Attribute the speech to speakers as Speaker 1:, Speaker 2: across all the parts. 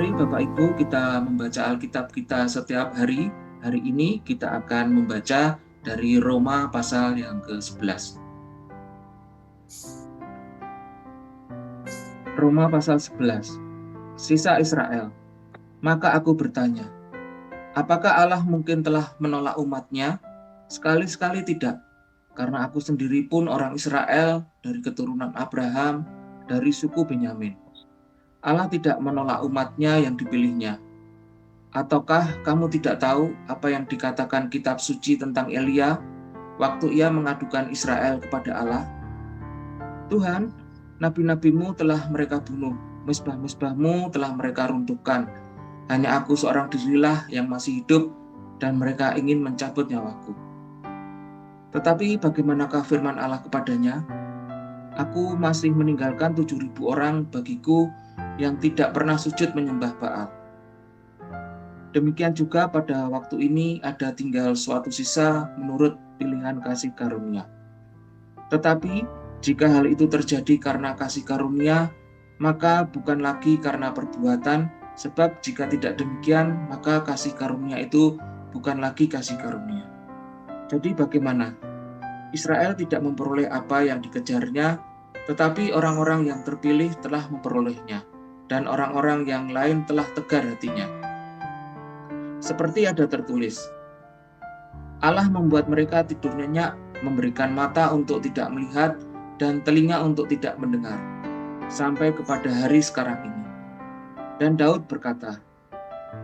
Speaker 1: Mari Bapak Ibu kita membaca Alkitab kita setiap hari. Hari ini kita akan membaca dari Roma pasal yang ke-11. Roma pasal 11. Sisa Israel. Maka aku bertanya, apakah Allah mungkin telah menolak umatnya? Sekali-sekali tidak, karena aku sendiri pun orang Israel dari keturunan Abraham, dari suku Benyamin. Allah tidak menolak umatnya yang dipilihnya. Ataukah kamu tidak tahu apa yang dikatakan kitab suci tentang Elia waktu ia mengadukan Israel kepada Allah? Tuhan, nabi-nabimu telah mereka bunuh, mezbah-mezbahmu telah mereka runtuhkan. Hanya aku seorang dirilah yang masih hidup dan mereka ingin mencabut nyawaku. Tetapi bagaimanakah firman Allah kepadanya? Aku masih meninggalkan 7.000 orang bagiku yang tidak pernah sujud menyembah Baal. Demikian juga pada waktu ini ada tinggal suatu sisa menurut pilihan kasih karunia. Tetapi jika hal itu terjadi karena kasih karunia, maka bukan lagi karena perbuatan, sebab jika tidak demikian, maka kasih karunia itu bukan lagi kasih karunia. Jadi bagaimana? Israel tidak memperoleh apa yang dikejarnya, tetapi orang-orang yang terpilih telah memperolehnya, dan orang-orang yang lain telah tegar hatinya. Seperti ada tertulis, Allah membuat mereka tidur nyenyak, memberikan mata untuk tidak melihat, dan telinga untuk tidak mendengar, sampai kepada hari sekarang ini. Dan Daud berkata,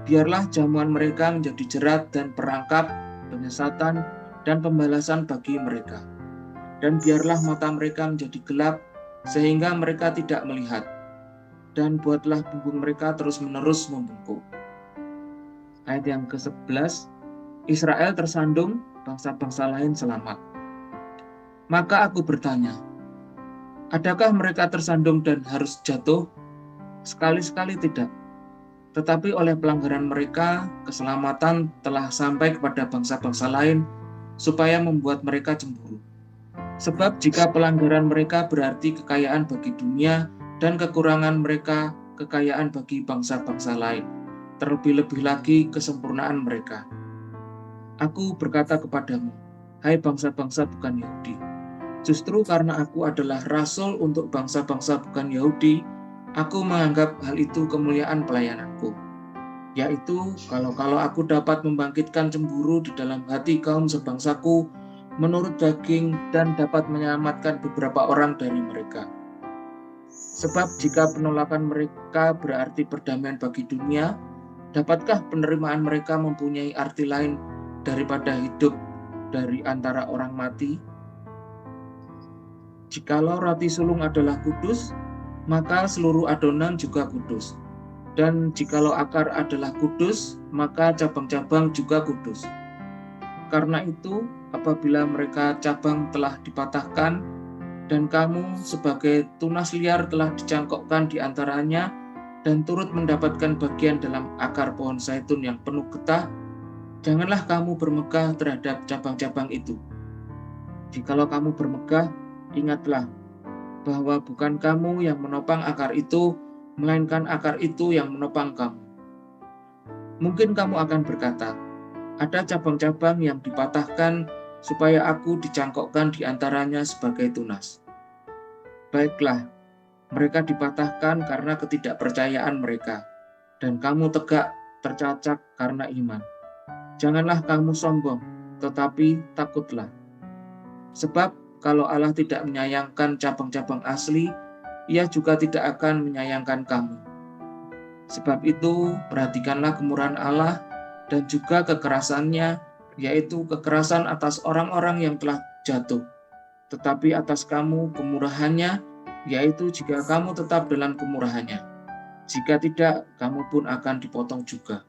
Speaker 1: biarlah jamuan mereka menjadi jerat dan perangkap, penyesatan, dan pembalasan bagi mereka. Dan biarlah mata mereka menjadi gelap, sehingga mereka tidak melihat. Dan buatlah punggung mereka terus-menerus membungkuk. Ayat yang ke-11, Israel tersandung, bangsa-bangsa lain selamat. Maka aku bertanya, adakah mereka tersandung dan harus jatuh? Sekali-sekali tidak. Tetapi oleh pelanggaran mereka, keselamatan telah sampai kepada bangsa-bangsa lain, supaya membuat mereka cemburu. Sebab jika pelanggaran mereka berarti kekayaan bagi dunia, dan kekurangan mereka kekayaan bagi bangsa-bangsa lain, terlebih-lebih lagi kesempurnaan mereka. Aku berkata kepadamu, hai bangsa-bangsa bukan Yahudi, justru karena aku adalah rasul untuk bangsa-bangsa bukan Yahudi, aku menganggap hal itu kemuliaan pelayananku. Yaitu, kalau aku dapat membangkitkan cemburu di dalam hati kaum sebangsaku menurut daging dan dapat menyelamatkan beberapa orang dari mereka. Sebab jika penolakan mereka berarti perdamaian bagi dunia, dapatkah penerimaan mereka mempunyai arti lain daripada hidup dari antara orang mati? Jikalau roti sulung adalah kudus, maka seluruh adonan juga kudus. Dan jikalau akar adalah kudus, maka cabang-cabang juga kudus. Karena itu, apabila mereka cabang telah dipatahkan, dan kamu sebagai tunas liar telah dicangkokkan di antaranya, dan turut mendapatkan bagian dalam akar pohon zaitun yang penuh getah, janganlah kamu bermegah terhadap cabang-cabang itu. Jikalau kamu bermegah, ingatlah bahwa bukan kamu yang menopang akar itu, melainkan akar itu yang menopang kamu. Mungkin kamu akan berkata, ada cabang-cabang yang dipatahkan supaya aku dicangkokkan di antaranya sebagai tunas. Baiklah, mereka dipatahkan karena ketidakpercayaan mereka, dan kamu tegak tercacak karena iman. Janganlah kamu sombong, tetapi takutlah. Sebab kalau Allah tidak menyayangkan cabang-cabang asli, Ia juga tidak akan menyayangkan kamu. Sebab itu, perhatikanlah kemurahan Allah dan juga kekerasannya, yaitu kekerasan atas orang-orang yang telah jatuh. Tetapi atas kamu kemurahannya, yaitu jika kamu tetap dalam kemurahannya. Jika tidak, kamu pun akan dipotong juga.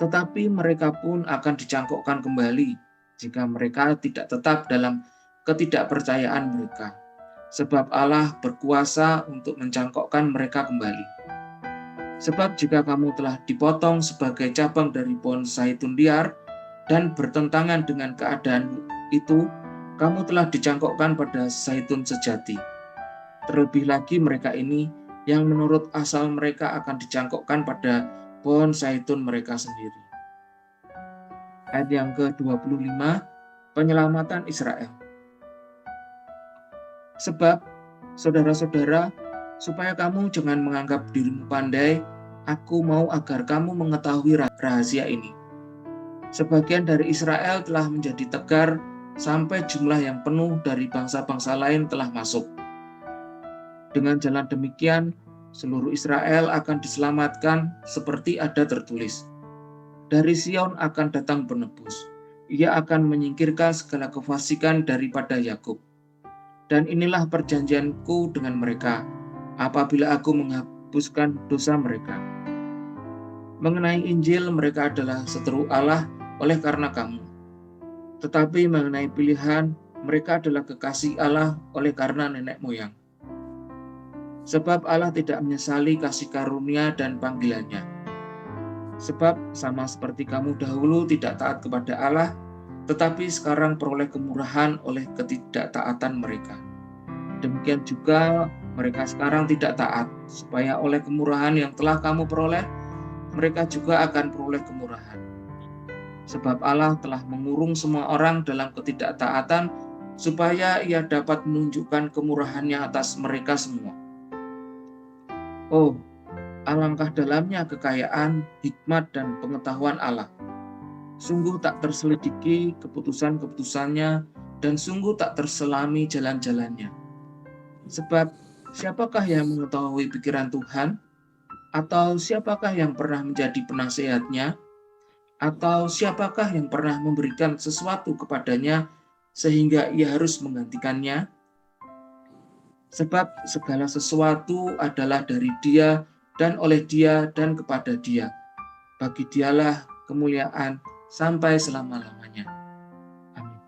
Speaker 1: Tetapi mereka pun akan dicangkokkan kembali, jika mereka tidak tetap dalam ketidakpercayaan mereka. Sebab Allah berkuasa untuk mencangkokkan mereka kembali. Sebab jika kamu telah dipotong sebagai cabang dari pohon zaitun liar dan bertentangan dengan keadaan itu, kamu telah dicangkokkan pada zaitun sejati. Terlebih lagi mereka ini yang menurut asal mereka akan dicangkokkan pada pohon zaitun mereka sendiri. Ayat yang ke-25, penyelamatan Israel. Sebab, saudara-saudara, supaya kamu jangan menganggap dirimu pandai, aku mau agar kamu mengetahui rahasia ini. Sebagian dari Israel telah menjadi tegar sampai jumlah yang penuh dari bangsa-bangsa lain telah masuk. Dengan jalan demikian, seluruh Israel akan diselamatkan seperti ada tertulis. Dari Sion akan datang penebus. Ia akan menyingkirkan segala kefasikan daripada Yakub. Dan inilah perjanjianku dengan mereka, apabila aku menghapuskan dosa mereka. Mengenai Injil, mereka adalah seteru Allah oleh karena kamu. Tetapi mengenai pilihan, mereka adalah kekasih Allah oleh karena nenek moyang. Sebab Allah tidak menyesali kasih karunia dan panggilannya. Sebab sama seperti kamu dahulu tidak taat kepada Allah, tetapi sekarang peroleh kemurahan oleh ketidaktaatan mereka. Demikian juga mereka sekarang tidak taat, supaya oleh kemurahan yang telah kamu peroleh, mereka juga akan peroleh kemurahan. Sebab Allah telah mengurung semua orang dalam ketidaktaatan, supaya Ia dapat menunjukkan kemurahannya atas mereka semua. Oh, alangkah dalamnya kekayaan, hikmat, dan pengetahuan Allah. Sungguh tak terselidiki keputusan-keputusannya, dan sungguh tak terselami jalan-jalannya. Sebab siapakah yang mengetahui pikiran Tuhan? Atau siapakah yang pernah menjadi penasehatnya? Atau siapakah yang pernah memberikan sesuatu kepadanya sehingga ia harus menggantikannya? Sebab segala sesuatu adalah dari Dia dan oleh Dia dan kepada Dia. Bagi Dialah kemuliaan sampai selama-lamanya. Amin.